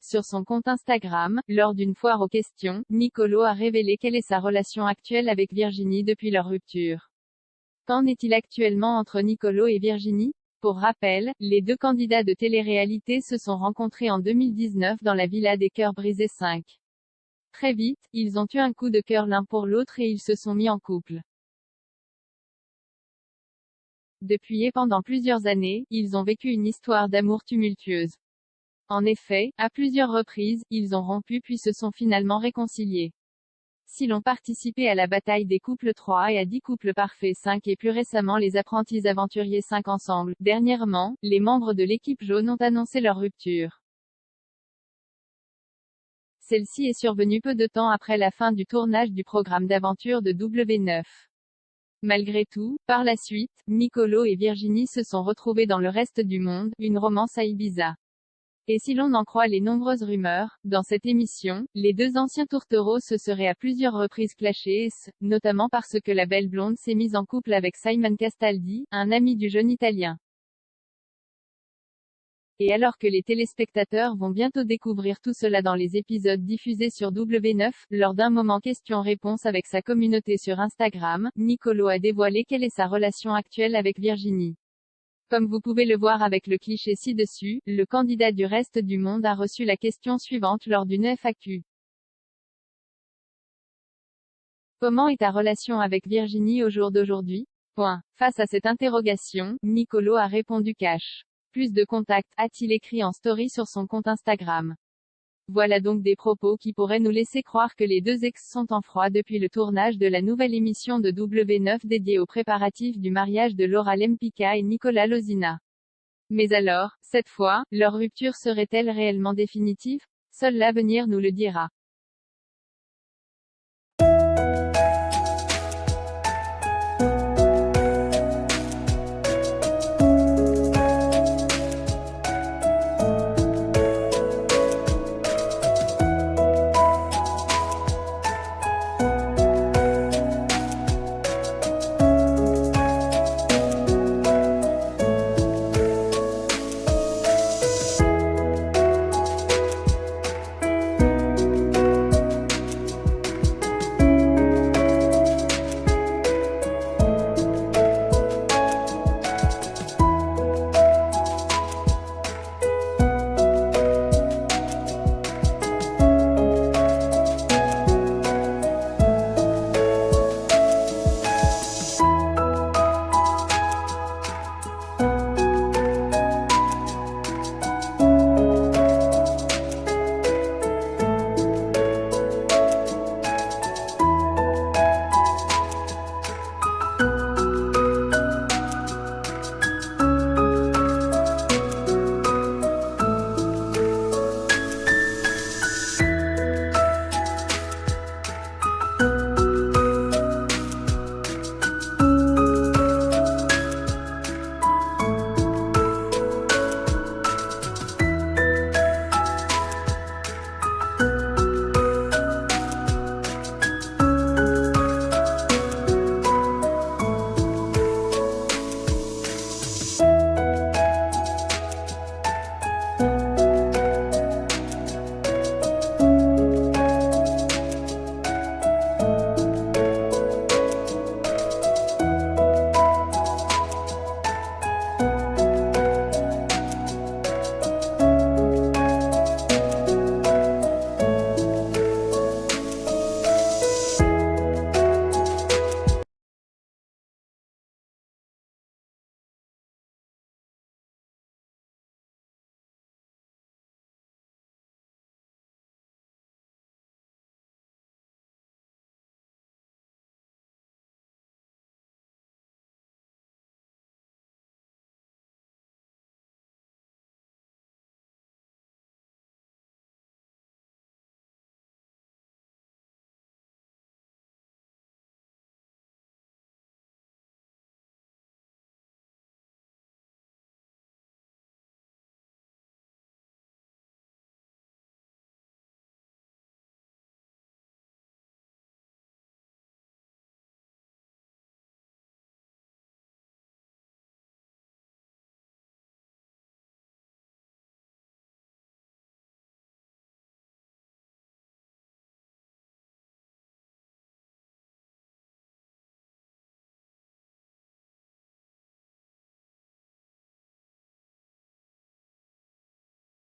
Sur son compte Instagram, lors d'une foire aux questions, Nicolo a révélé quelle est sa relation actuelle avec Virginie depuis leur rupture. Qu'en est-il actuellement entre Nicolo et Virginie? Pour rappel, les deux candidats de télé-réalité se sont rencontrés en 2019 dans la Villa des Cœurs Brisés 5. Très vite, ils ont eu un coup de cœur l'un pour l'autre et ils se sont mis en couple. Depuis et pendant plusieurs années, ils ont vécu une histoire d'amour tumultueuse. En effet, à plusieurs reprises, ils ont rompu puis se sont finalement réconciliés. S'ils ont participé à la bataille des couples 3 et à 10 couples parfaits 5 et plus récemment les apprentis aventuriers 5 ensemble, dernièrement, les membres de l'équipe jaune ont annoncé leur rupture. Celle-ci est survenue peu de temps après la fin du tournage du programme d'aventure de W9. Malgré tout, par la suite, Nicolo et Virginie se sont retrouvés dans le reste du monde, une romance à Ibiza. Et si l'on en croit les nombreuses rumeurs, dans cette émission, les deux anciens tourtereaux se seraient à plusieurs reprises clashés, notamment parce que la belle blonde s'est mise en couple avec Simon Castaldi, un ami du jeune Italien. Et alors que les téléspectateurs vont bientôt découvrir tout cela dans les épisodes diffusés sur W9, lors d'un moment questions-réponses avec sa communauté sur Instagram, Nicolo a dévoilé quelle est sa relation actuelle avec Virginie. Comme vous pouvez le voir avec le cliché ci-dessus, le candidat du reste du monde a reçu la question suivante lors d'une FAQ. Comment est ta relation avec Virginie au jour d'aujourd'hui? Face à cette interrogation, Nicolo a répondu cash. Plus de contacts, a-t-il écrit en story sur son compte Instagram. Voilà donc des propos qui pourraient nous laisser croire que les deux ex sont en froid depuis le tournage de la nouvelle émission de W9 dédiée aux préparatifs du mariage de Laura Lempicka et Nicolas Lozina. Mais alors, cette fois, leur rupture serait-elle réellement définitive? Seul l'avenir nous le dira.